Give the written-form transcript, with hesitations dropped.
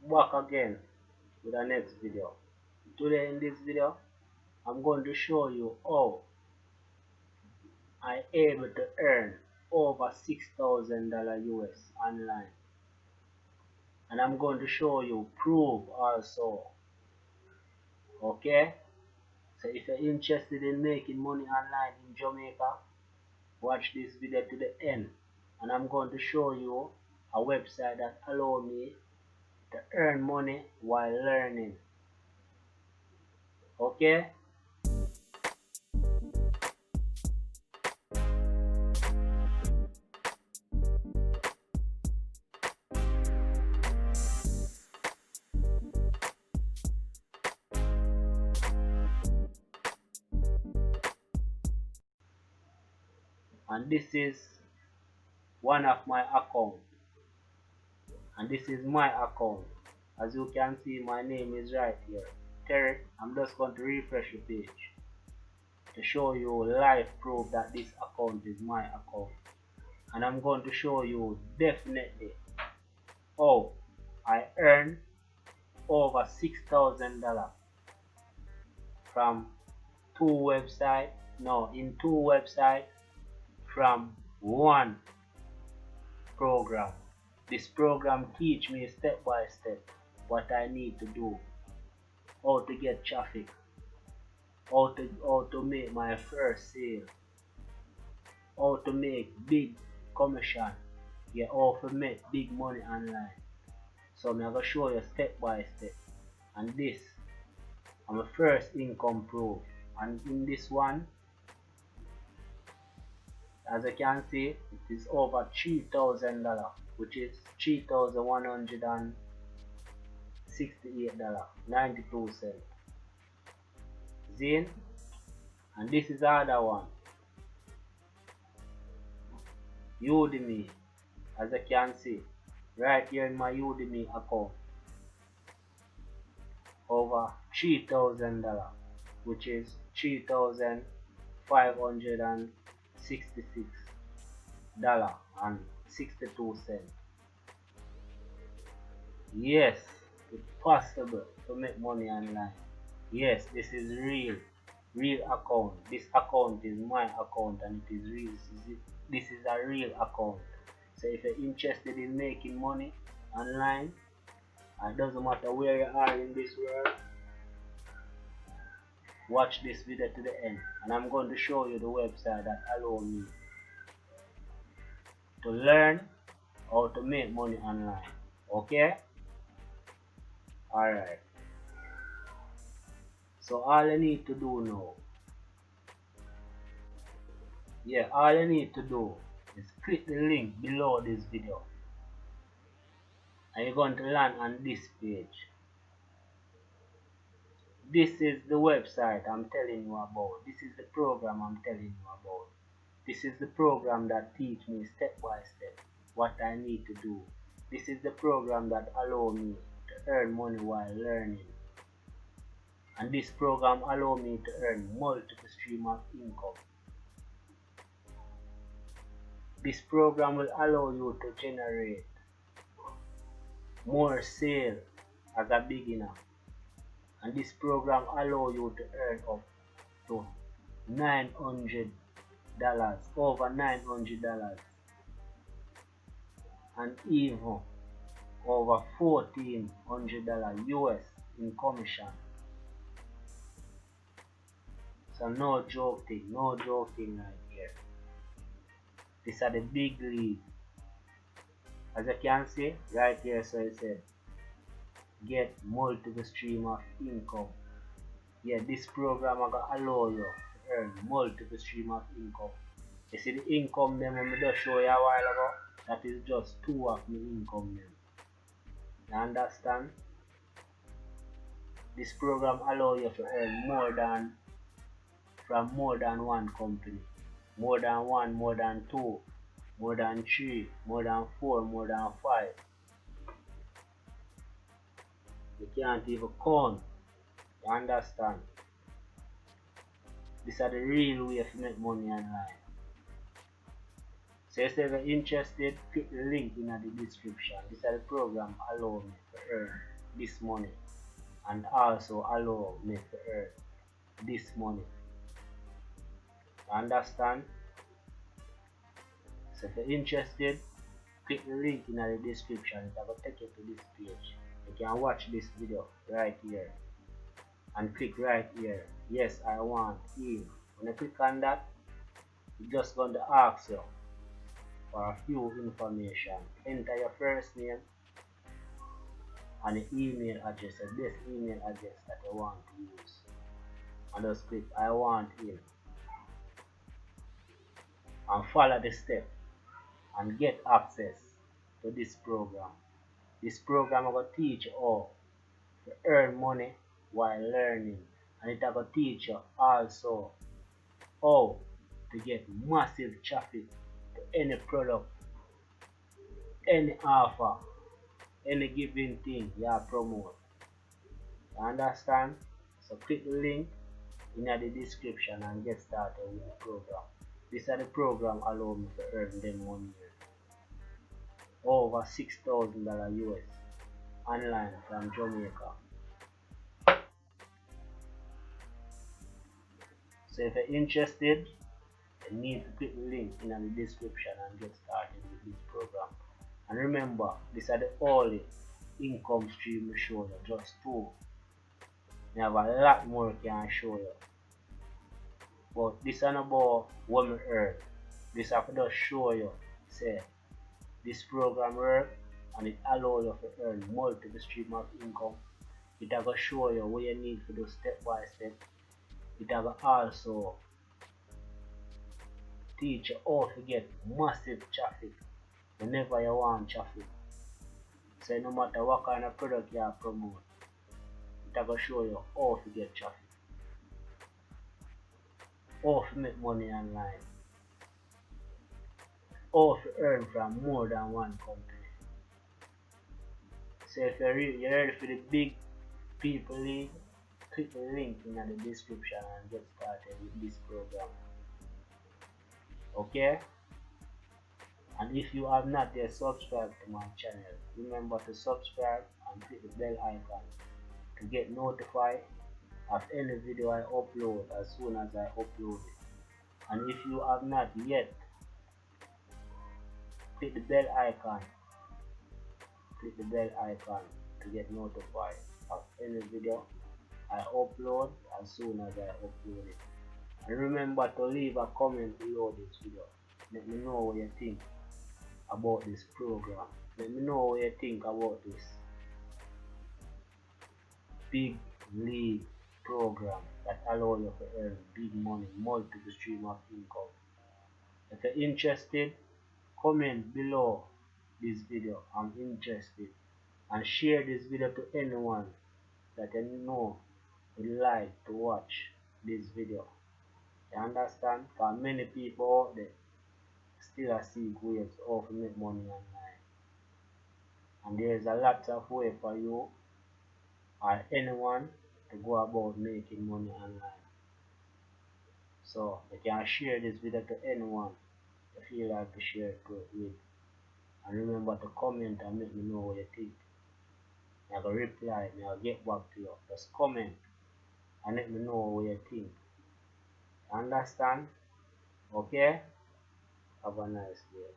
Back again with the next video. Today in this video, I'm going to show you how I able to earn over $6,000 US online. And I'm going to show you proof also. Okay? So if you're interested in making money online in Jamaica, watch this video to the end. And I'm going to show you a website that allows me to earn money while learning. Okay? And this is one of my accounts, and this is my account. As you can see, my name is right here, Terry. I'm just going to refresh the page to show you live proof that this account is my account, and I'm going to show you definitely how I earn over $6,000 from two websites from one program. This program teach me step by step what I need to do, how to get traffic, how to make my first sale, how to make big commission, yeah, how to make big money online. So I'm gonna show you step by step. And this I'm a first income proof. And in this one, as you can see, it is over $3,000, which is $3,168.92. Zine. And this is the other one, Udemy. As you can see right here in my Udemy account, over $3,000, which is $3,566.62. Yes, it's possible to make money online. Yes, this is real account. This account is my account, and it is real. This is a real account. So if you're interested in making money online, it doesn't matter where you are in this world, watch this video to the end, and I'm going to show you the website that allows me to learn how to make money online. Okay? Alright. So all you need to do now, all you need to do is click the link below this video, and you're going to land on this page. This is the website I'm telling you about. This is the program I'm telling you about. This is the program that teach me step by step what I need to do. This is the program that allow me to earn money while learning. And this program allow me to earn multiple streams of income. This program will allow you to generate more sales as a beginner. And this program allow you to earn up to $900, over $900, and even over $1,400 US in commission. So no joking right here. These are the big leagues. As you can see right here, so it said get multiple stream of income. Yeah, this program is gonna allow you to earn multiple stream of income. You see the income them I just show you a while ago? That is just two of the income them. You understand? This program allow you to earn from more than one company. More than one, more than two, more than three, more than four, more than five. You can't even count. You understand? These are the real way to make money online. So if you're interested, click the link in the description. This is the program allow me to earn this money and also allow me to earn this money. Understand? So if you're interested, click the link in the description. It will take you to this page. You can watch this video right here and click right here. Yes, I want in. When you click on that, it's just going to ask you for a few information. Enter your first name and the email address, this email address that you want to use. And just click I want in and follow the step and get access to this program. This program will teach you how to earn money while learning, and it will teach you also how to get massive traffic to any product, any offer, any given thing you promote. You understand? So click the link in the description and get started with the program. This is the program allow me to earn them 1 year. Over $6,000 US online from Jamaica. So if you're interested, you need to click the link in the description and get started with this program. And remember, these are the only income stream we show you, just two. We have a lot more can show you. But this is not about what we earn. This I just show you, say, this program work and it allows you to earn multiple stream of income. It will show you what you need to do step by step. It will also teach you how to get massive traffic whenever you want traffic. So no matter what kind of product you promote, it will show you how to get traffic, how to make money online, how to earn from more than one company. So if you're ready for the big people league, click the link in the description and get started with this program. Okay? And if you have not yet subscribed to my channel, remember to subscribe and click the bell icon to get notified of any video I upload as soon as I upload it. And if you have not yet, click the bell icon to get notified of any video I upload as soon as I upload it. And remember to leave a comment below this video. Let me know what you think about this program. Let me know what you think about this big league program that allow you to earn big money, multiple stream of income. If you're interested, comment below this video, I'm interested, and share this video to anyone that you know would like to watch this video. You understand? For many people out there still seek ways of make money online, and there's a lot of way for you or anyone to go about making money online. So you can share this video to anyone you feel like to share it with. And remember to comment and make me know what you think. I will reply and I'll get back to you. Just comment and let me know what you think. Understand? Okay? Have a nice day.